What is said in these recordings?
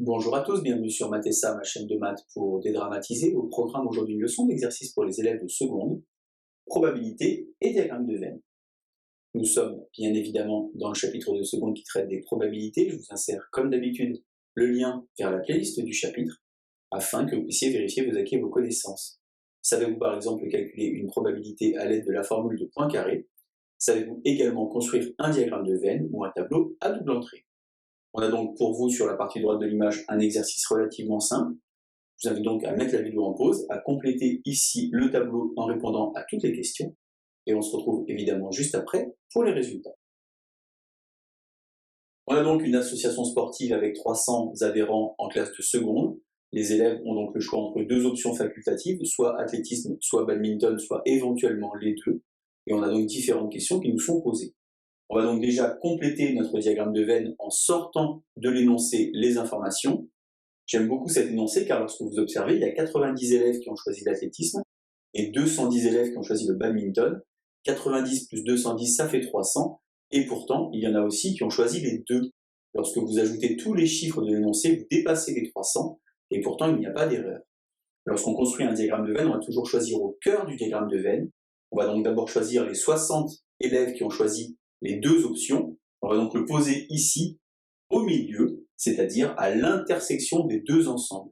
Bonjour à tous, bienvenue sur Mathessa, ma chaîne de maths pour dédramatiser. Au programme aujourd'hui une leçon d'exercice pour les élèves de seconde, probabilité et diagramme de Venn. Nous sommes bien évidemment dans le chapitre de seconde qui traite des probabilités. Je vous insère comme d'habitude le lien vers la playlist du chapitre afin que vous puissiez vérifier vos acquis et vos connaissances. Savez-vous par exemple calculer une probabilité à l'aide de la formule de Poincaré? Savez-vous également construire un diagramme de Venn ou un tableau à double entrée? On a donc pour vous, sur la partie droite de l'image, un exercice relativement simple. Je vous invite donc à mettre la vidéo en pause, à compléter ici le tableau en répondant à toutes les questions. Et on se retrouve évidemment juste après pour les résultats. On a donc une association sportive avec 300 adhérents en classe de seconde. Les élèves ont donc le choix entre deux options facultatives, soit athlétisme, soit badminton, soit éventuellement les deux. Et on a donc différentes questions qui nous sont posées. On va donc déjà compléter notre diagramme de Venn en sortant de l'énoncé les informations. J'aime beaucoup cet énoncé car lorsque vous observez, il y a 90 élèves qui ont choisi l'athlétisme et 210 élèves qui ont choisi le badminton. 90 plus 210, ça fait 300. Et pourtant, il y en a aussi qui ont choisi les deux. Lorsque vous ajoutez tous les chiffres de l'énoncé, vous dépassez les 300 et pourtant il n'y a pas d'erreur. Lorsqu'on construit un diagramme de Venn, on va toujours choisir au cœur du diagramme de Venn. On va donc d'abord choisir les 60 élèves qui ont choisi les deux options. On va donc le poser ici, au milieu, c'est-à-dire à l'intersection des deux ensembles.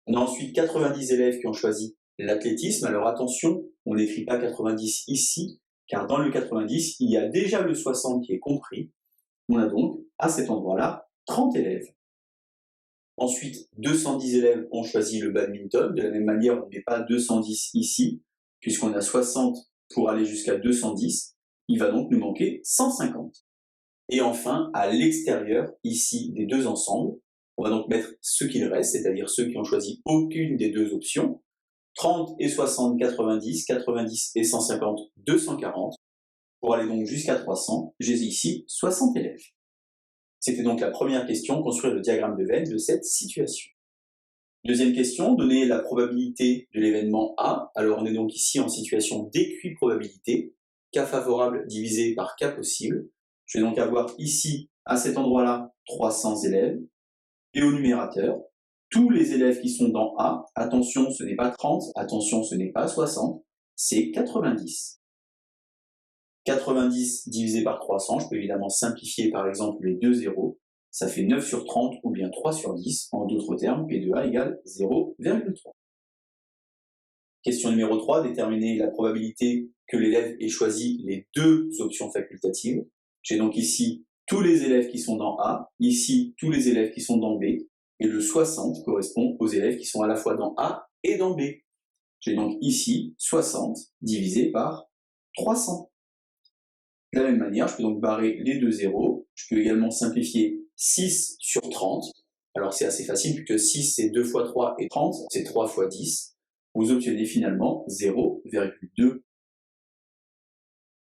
On a ensuite 90 élèves qui ont choisi l'athlétisme. Alors attention, on n'écrit pas 90 ici, car dans le 90, il y a déjà le 60 qui est compris. On a donc, à cet endroit-là, 30 élèves. Ensuite, 210 élèves ont choisi le badminton. De la même manière, on ne met pas 210 ici, puisqu'on a 60 pour aller jusqu'à 210. Il va donc nous manquer 150. Et enfin, à l'extérieur, ici, des deux ensembles, on va donc mettre ce qu'il reste, c'est-à-dire ceux qui ont choisi aucune des deux options. 30 et 60, 90, 90 et 150, 240. Pour aller donc jusqu'à 300, j'ai ici 60 élèves. C'était donc la première question, construire le diagramme de Venn de cette situation. Deuxième question, donner la probabilité de l'événement A. Alors on est donc ici en situation d'équiprobabilité. Cas favorable divisé par cas possible. Je vais donc avoir ici, à cet endroit-là, 300 élèves. Et au numérateur, tous les élèves qui sont dans A, attention, ce n'est pas 30, attention, ce n'est pas 60, c'est 90. 90 divisé par 300, je peux évidemment simplifier par exemple les deux zéros. Ça fait 9 sur 30 ou bien 3 sur 10. En d'autres termes, P de A égale 0,3. Question numéro 3, déterminer la probabilité que l'élève ait choisi les deux options facultatives. J'ai donc ici tous les élèves qui sont dans A, ici tous les élèves qui sont dans B, et le 60 correspond aux élèves qui sont à la fois dans A et dans B. J'ai donc ici 60 divisé par 300. De la même manière, je peux donc barrer les deux zéros. Je peux également simplifier 6 sur 30. Alors c'est assez facile puisque 6 c'est 2 fois 3 et 30, c'est 3 fois 10. Vous obtenez finalement 0,2.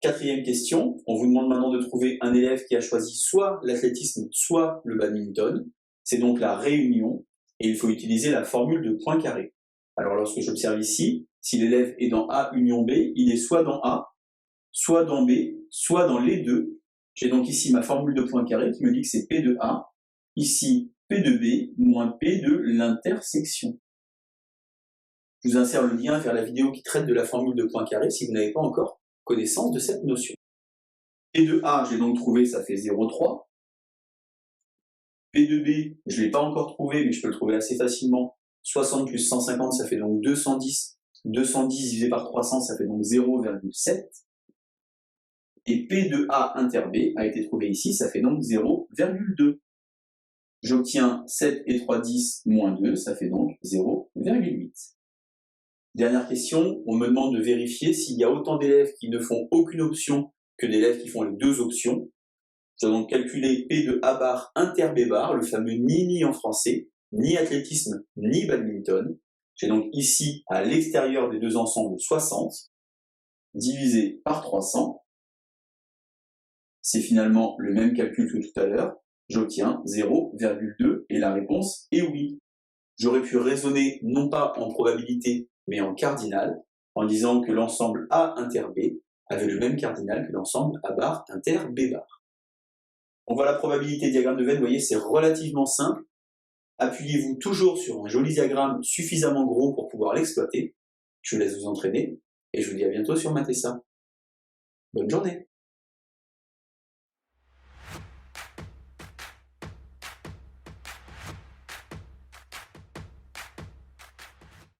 Quatrième question, on vous demande maintenant de trouver un élève qui a choisi soit l'athlétisme, soit le badminton. C'est donc la réunion et il faut utiliser la formule de Poincaré. Alors lorsque j'observe ici, si l'élève est dans A union B, il est soit dans A, soit dans B, soit dans les deux. J'ai donc ici ma formule de Poincaré qui me dit que c'est P de A, ici P de B moins P de l'intersection. Je vous insère le lien vers la vidéo qui traite de la formule de Poincaré si vous n'avez pas encore connaissance de cette notion. P de A, j'ai donc trouvé, ça fait 0,3. P de B, je ne l'ai pas encore trouvé, mais je peux le trouver assez facilement. 60 plus 150, ça fait donc 210. 210 divisé par 300, ça fait donc 0,7. Et P de A inter B a été trouvé ici, ça fait donc 0,2. J'obtiens 7 et 3, 10, moins 2, ça fait donc 0,8. Dernière question, on me demande de vérifier s'il y a autant d'élèves qui ne font aucune option que d'élèves qui font les deux options. Je dois donc calculer P de A bar inter B bar, le fameux ni en français, ni athlétisme, ni badminton. J'ai donc ici, à l'extérieur des deux ensembles, 60, divisé par 300. C'est finalement le même calcul que tout à l'heure. J'obtiens 0,2 et la réponse est oui. J'aurais pu raisonner non pas en probabilité, mais en cardinal, en disant que l'ensemble A inter B avait le même cardinal que l'ensemble A bar inter B bar. On voit la probabilité diagramme de Venn, vous voyez, c'est relativement simple. Appuyez-vous toujours sur un joli diagramme suffisamment gros pour pouvoir l'exploiter. Je vous laisse vous entraîner et je vous dis à bientôt sur Matessa. Bonne journée!